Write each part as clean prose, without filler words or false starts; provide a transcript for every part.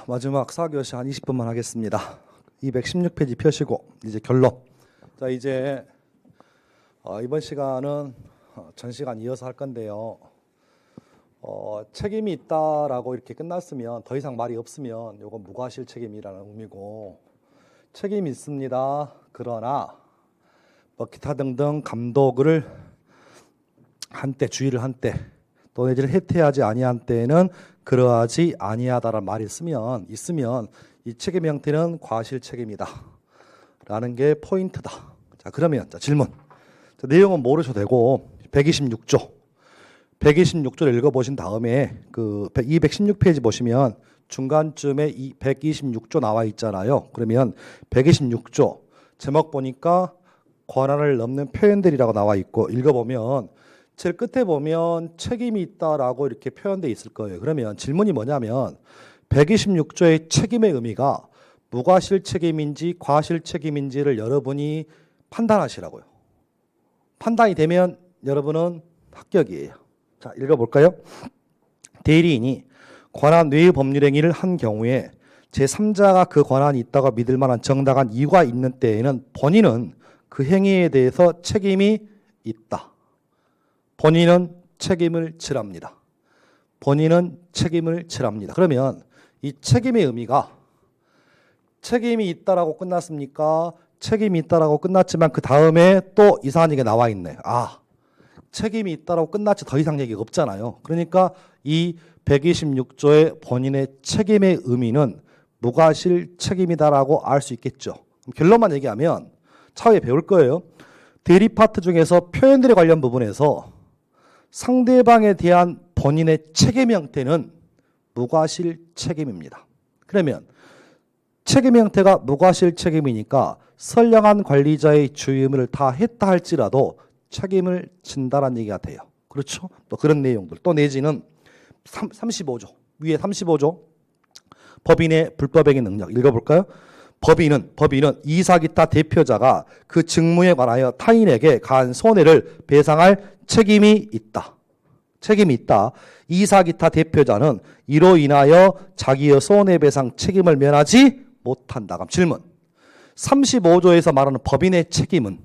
마지막 4교시 한 20분만 하겠습니다. 216페이지 펴시고 이제 결론. 자, 이제 이번 시간은 전 시간 이어서 할 건데요. 책임이 있다라고 이렇게 끝났으면 더 이상 말이 없으면 이건 무과실 책임이라는 의미고, 책임이 있습니다. 그러나 뭐 기타 등등 감독을 한때 주의를 한때 또 내지는 해태하지 아니한 때에는 그러하지 아니하다라는 말이 있으면 이 책임 형태는 과실 책임이다 라는 게 포인트다. 자, 그러면 질문. 자, 내용은 모르셔도 되고 126조를 읽어보신 다음에 그 216페이지 보시면 중간쯤에 126조 나와 있잖아요. 그러면 126조 제목 보니까 권한을 넘는 표현들이라고 나와 있고, 읽어보면 제일 끝에 보면 책임이 있다라고 이렇게 표현되어 있을 거예요. 그러면 질문이 뭐냐면 126조의 책임의 의미가 무과실 책임인지 과실 책임인지를 여러분이 판단하시라고요. 판단이 되면 여러분은 합격이에요. 자, 읽어볼까요? 대리인이 권한 외의 법률 행위를 한 경우에 제3자가 그 권한이 있다고 믿을 만한 정당한 이유가 있는 때에는 본인은 그 행위에 대해서 책임이 있다. 본인은 책임을 져합니다. 본인은 책임을 져합니다. 그러면 이 책임의 의미가 책임이 있다라고 끝났습니까? 책임이 있다라고 끝났지만 그 다음에 또 이상한 얘기가 나와 있네. 책임이 있다라고 끝났지 더 이상 얘기가 없잖아요. 그러니까 이 126조의 본인의 책임의 의미는 무과실 책임이다라고 알 수 있겠죠. 결론만 얘기하면 차후에 배울 거예요. 대리 파트 중에서 표현들에 관련 부분에서 상대방에 대한 본인의 책임 형태는 무과실 책임입니다. 그러면 책임 형태가 무과실 책임이니까 선량한 관리자의 주의 의무를 다 했다 할지라도 책임을 진다라는 얘기가 돼요. 그렇죠? 또 그런 내용들. 또 내지는 35조 위에 35조 법인의 불법행위 능력 읽어볼까요? 법인은 이사 기타 대표자가 그 직무에 관하여 타인에게 가한 손해를 배상할 책임이 있다. 책임이 있다. 이사 기타 대표자는 이로 인하여 자기의 손해배상 책임을 면하지 못한다. 그럼 질문. 35조에서 말하는 법인의 책임은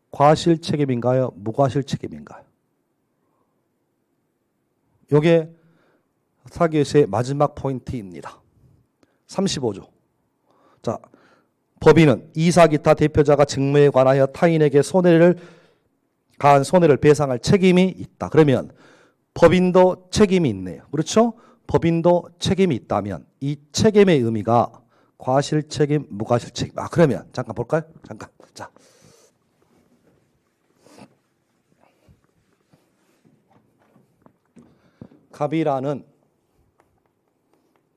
과실 책임인가요? 무과실 책임인가요? 이게 4교시의 마지막 포인트입니다. 35조. 자, 법인은 이사 기타 대표자가 직무에 관하여 타인에게 가한 손해를 배상할 책임이 있다. 그러면 법인도 책임이 있네요. 그렇죠? 법인도 책임이 있다면 이 책임의 의미가 과실 책임, 무과실 책임. 그러면 잠깐 볼까요? 잠깐. 자. 갑이라는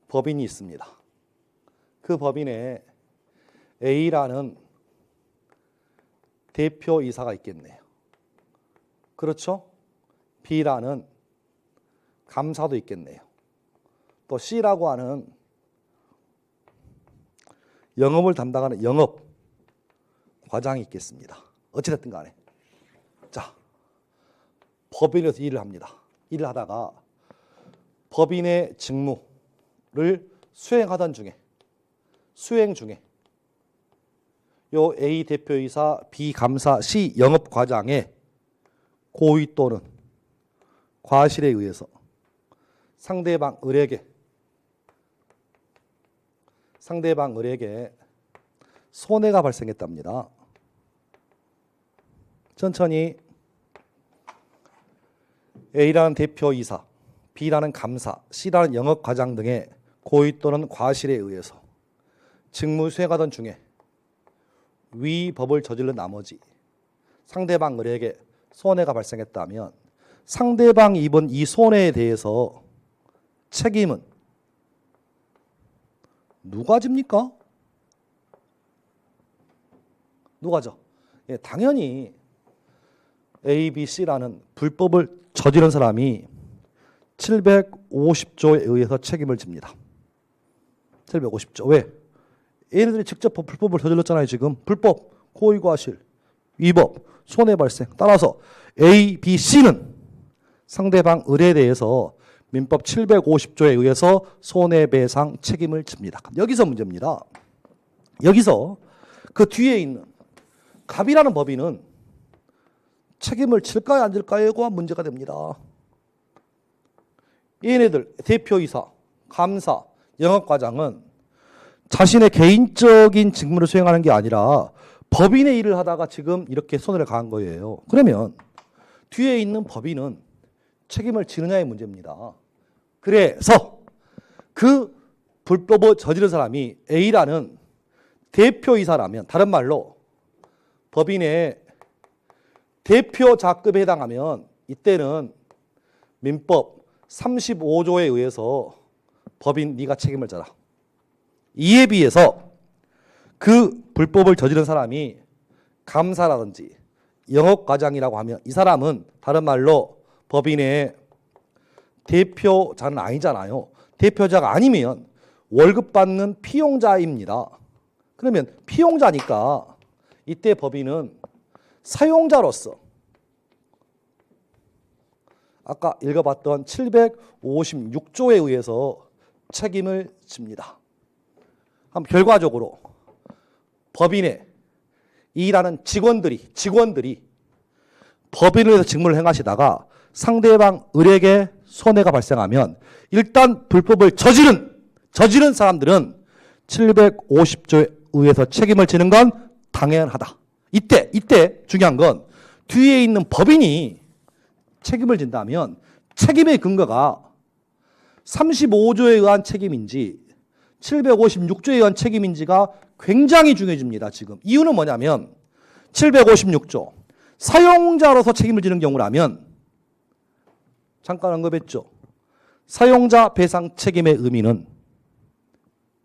법인이 있습니다. 그 법인에 A라는 대표이사가 있겠네요. 그렇죠? B라는 감사도 있겠네요. 또 C라고 하는 영업을 담당하는 영업 과장이 있겠습니다. 어찌됐든 간에. 자, 법인에서 일을 합니다. 일을 하다가 법인의 직무를 수행 중에 요 A 대표이사, B 감사, C 영업과장의 고의 또는 과실에 의해서 상대방 을에게 손해가 발생했답니다. 천천히. A라는 대표이사, B라는 감사, C라는 영업과장 등의 고의 또는 과실에 의해서 직무 수행하던 중에 위 법을 저지른 나머지 상대방 을에게 손해가 발생했다면 상대방이 입은 이 손해에 대해서 책임은 누가 집니까? 누가 져? 당연히 A, B, C라는 불법을 저지른 사람이 750조에 의해서 책임을 집니다. 750조. 왜? 얘네들이 직접 불법을 저질렀잖아요. 지금 불법, 고의과실, 위법, 손해 발생. 따라서 A, B, C는 상대방 을에 대해서 민법 750조에 의해서 손해배상 책임을 집니다. 여기서 문제입니다. 여기서 그 뒤에 있는 갑이라는 법인은 책임을 질까요 안 질까요가 문제가 됩니다. 얘네들 대표이사, 감사, 영업과장은 자신의 개인적인 직무를 수행하는 게 아니라 법인의 일을 하다가 지금 이렇게 손해를 가한 거예요. 그러면 뒤에 있는 법인은 책임을 지느냐의 문제입니다. 그래서 그 불법을 저지른 사람이 A라는 대표이사라면, 다른 말로 법인의 대표자급에 해당하면 이때는 민법 35조에 의해서 법인 네가 책임을 져라. 이에 비해서 그 불법을 저지른 사람이 감사라든지 영업과장이라고 하면 이 사람은 다른 말로 법인의 대표자는 아니잖아요. 대표자가 아니면 월급 받는 피용자입니다. 그러면 피용자니까 이때 법인은 사용자로서 아까 읽어봤던 756조에 의해서 책임을 집니다. 결과적으로 법인의 일하는 직원들이 법인을 위해서 직무를 행하시다가 상대방 을에게 손해가 발생하면 일단 불법을 저지른 사람들은 750조에 의해서 책임을 지는 건 당연하다. 이때 중요한 건 뒤에 있는 법인이 책임을 진다면 책임의 근거가 35조에 의한 책임인지 756조에 의한 책임인지가 굉장히 중요해집니다. 지금 이유는 뭐냐면 756조 사용자로서 책임을 지는 경우라면 잠깐 언급했죠. 사용자 배상 책임의 의미는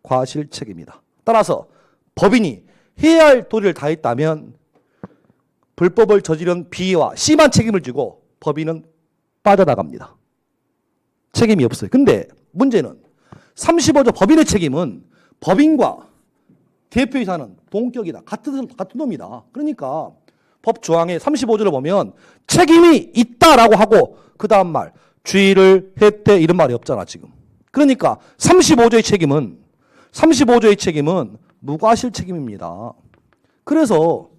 과실책임이다. 따라서 법인이 해야 할 도리를 다했다면 불법을 저지른 B와 C만 책임을 지고 법인은 빠져나갑니다. 책임이 없어요. 근데 문제는 35조 법인의 책임은 법인과 대표이사는 동격이다. 같은 놈이다. 그러니까 법 조항에 35조를 보면 책임이 있다라고 하고 그 다음 말 주의를 했대 이런 말이 없잖아 지금. 그러니까 35조의 책임은 무과실 책임입니다. 그래서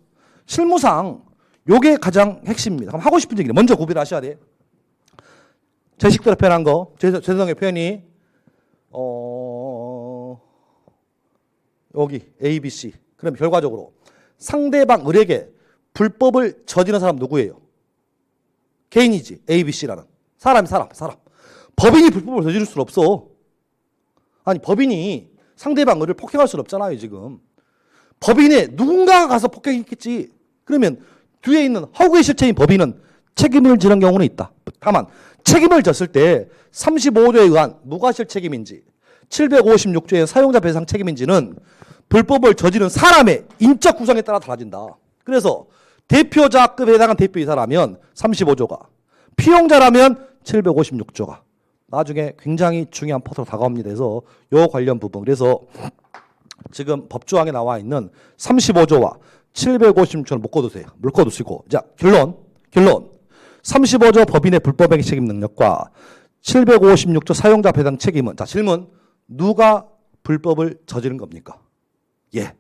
실무상 요게 가장 핵심입니다. 그럼 하고 싶은 얘기는 먼저 구별하셔야 돼. 제식대로 표현한 거, 죄송해요 표현이 여기 A, B, C. 그럼 결과적으로 상대방 을에게 불법을 저지른 사람 누구예요? 개인이지. A, B, C라는 사람. 법인이 불법을 저지를 수는 없어. 아니 법인이 상대방 을을 폭행할 수는 없잖아요 지금. 법인에 누군가가 가서 폭행했겠지. 그러면 뒤에 있는 허구의 실체인 법인은 책임을 지는 경우는 있다. 다만 책임을 졌을 때 35조에 의한 무과실 책임인지 756조의 사용자 배상 책임인지는 불법을 저지른 사람의 인적 구성에 따라 달라진다. 그래서 대표자급에 해당한 대표이사라면 35조가, 피용자라면 756조가 나중에 굉장히 중요한 포인트로 다가옵니다. 그래서 요 관련 부분. 그래서 지금 법조항에 나와 있는 35조와 756조를 묶어두시고 자 결론 35조 법인의 불법행위 책임 능력과 756조 사용자 배상 책임은 자 질문 누가 불법을 저지른 겁니까? 예,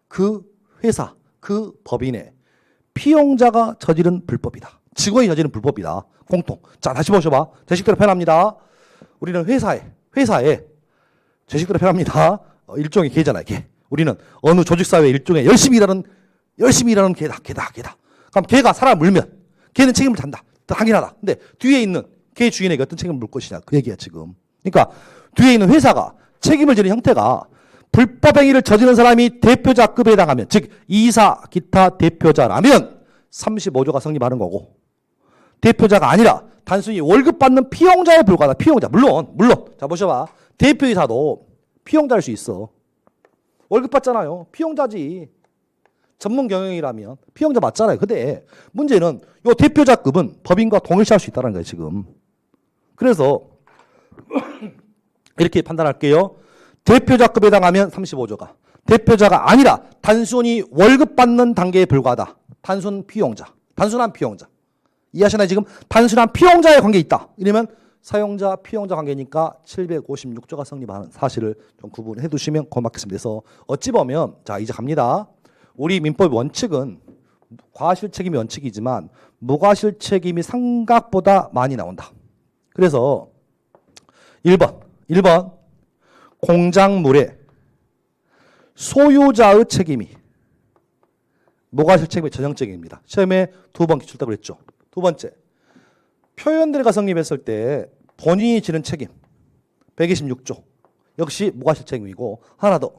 그 회사 그 법인의 피용자가 저지른 불법이다. 직원이 저지른 불법이다. 공통. 자 다시 보셔봐. 제식대로 표현합니다. 우리는 회사에 제식대로 표현합니다. 일종의 개잖아요. 개. 우리는 어느 조직사회 일종의 열심히 일하는 개다. 그럼 개가 사람을 물면 개는 책임을 잔다. 당연하다. 근데 뒤에 있는 개 주인에게 어떤 책임을 물 것이냐 그 얘기야 지금. 그러니까 뒤에 있는 회사가 책임을 지는 형태가 불법 행위를 저지른 사람이 대표자급에 해당하면 즉 이사 기타 대표자라면 35조가 성립하는 거고 대표자가 아니라 단순히 월급 받는 피용자에 불과하다. 피용자 물론 자 보셔봐. 대표이사도 피용자일 수 있어. 월급 받잖아요. 피용자지. 전문 경영이라면 피용자 맞잖아요. 근데 문제는 이 대표자급은 법인과 동일시할 수 있다는 거예요 지금. 그래서 이렇게 판단할게요. 대표자급에 해당하면 35조가 대표자가 아니라 단순히 월급 받는 단계에 불과하다. 단순한 피용자. 이해하시나요? 지금 단순한 피용자의 관계에 있다. 이러면 사용자, 피용자 관계니까 756조가 성립하는 사실을 좀 구분해 두시면 고맙겠습니다. 그래서 어찌 보면 자 이제 갑니다. 우리 민법 원칙은 과실책임이 원칙이지만 무과실책임이 생각보다 많이 나온다. 그래서 1번 공작물의 소유자의 책임이 무과실책임의 전형적입니다. 시험에 2번 기출답을 했죠. 두 번째, 표현들과 성립했을 때 본인이 지는 책임 126조 역시 무과실책임이고, 하나 더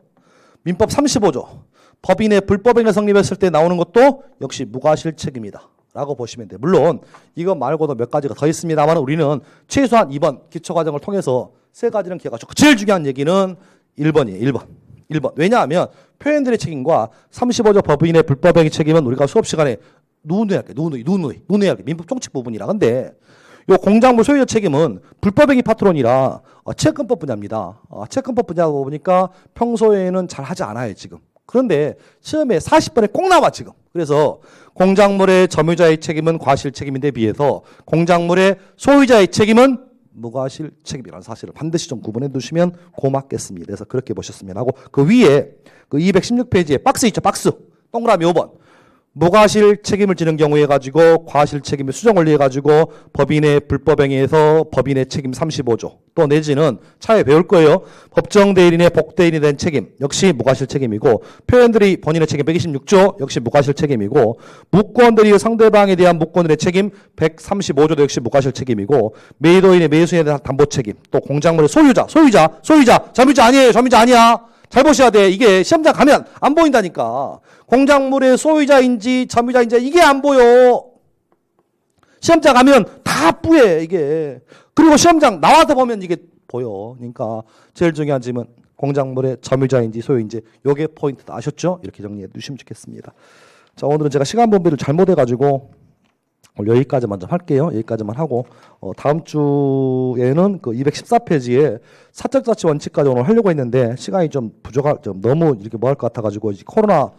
민법 35조 법인의 불법행위가 성립했을 때 나오는 것도 역시 무과실책임이다 라고 보시면 돼요. 물론 이거 말고도 몇 가지가 더 있습니다만 우리는 최소한 2번 기초과정을 통해서 세 가지는 기억하시고, 제일 중요한 얘기는 1번이에요. 1번. 왜냐하면 표현들의 책임과 35조 법인의 불법행위 책임은 우리가 수업 시간에 누누이 할게. 민법 총칙 부분이라. 근데 요 공작물 소유자 책임은 불법행위 파트론이라 채권법 분야입니다. 채권법 분야다 보니까 평소에는 잘 하지 않아요 지금. 그런데 시험에 40번에 꼭 나와 지금. 그래서 공작물의 점유자의 책임은 과실 책임인데 비해서 공작물의 소유자의 책임은 무과실 책임이라는 사실을 반드시 좀 구분해 두시면 고맙겠습니다. 그래서 그렇게 보셨으면 하고, 그 위에 그 216페이지에 박스 있죠. 박스 동그라미 5번 무과실 책임을 지는 경우에 가지고 과실 책임의 수정 원리해 가지고 법인의 불법행위에서 법인의 책임 35조, 또 내지는 차에 배울 거예요. 법정 대리인의 복대인이 된 책임 역시 무과실 책임이고, 표현들이 본인의 책임 126조 역시 무과실 책임이고, 무권들이 상대방에 대한 무권들의 책임 135조도 역시 무과실 책임이고, 매도인의 매수인에 대한 담보 책임, 또 공작물의 소유자 점유자 아니야. 잘 보셔야 돼. 이게 시험장 가면 안 보인다니까. 공작물의 소유자인지 점유자인지 이게 안 보여. 시험장 가면 다 뿌예 이게. 그리고 시험장 나와서 보면 이게 보여. 그러니까 제일 중요한 점은 공작물의 점유자인지 소유인지, 요게 포인트다. 아셨죠? 이렇게 정리해 두시면 좋겠습니다. 자, 오늘은 제가 시간 분배를 잘못해가지고 여기까지만 좀 할게요. 여기까지만 하고 다음 주에는 그 214페이지에 사적자치 원칙까지 오늘 하려고 했는데 시간이 좀 좀 너무 이렇게 뭐 할 것 같아가지고 코로나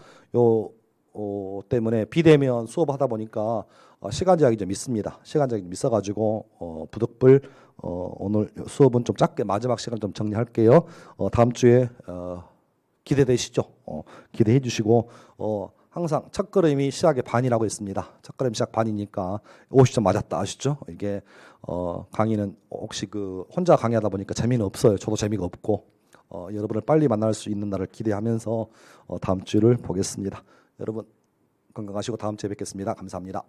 때문에 비대면 수업하다 보니까 시간 제약이 좀 있습니다. 시간 제약이 좀 있어가지고 부득불 오늘 수업은 좀 짧게 마지막 시간 좀 정리할게요. 다음 주에 기대되시죠? 기대해 주시고 항상 첫걸음이 시작의 반이라고 했습니다. 첫걸음 시작 반이니까 50점 맞았다. 아시죠? 이게 강의는 혹시 그 혼자 강의하다 보니까 재미는 없어요. 저도 재미가 없고 여러분을 빨리 만날 수 있는 날을 기대하면서 다음 주를 보겠습니다. 여러분 건강하시고 다음 주에 뵙겠습니다. 감사합니다.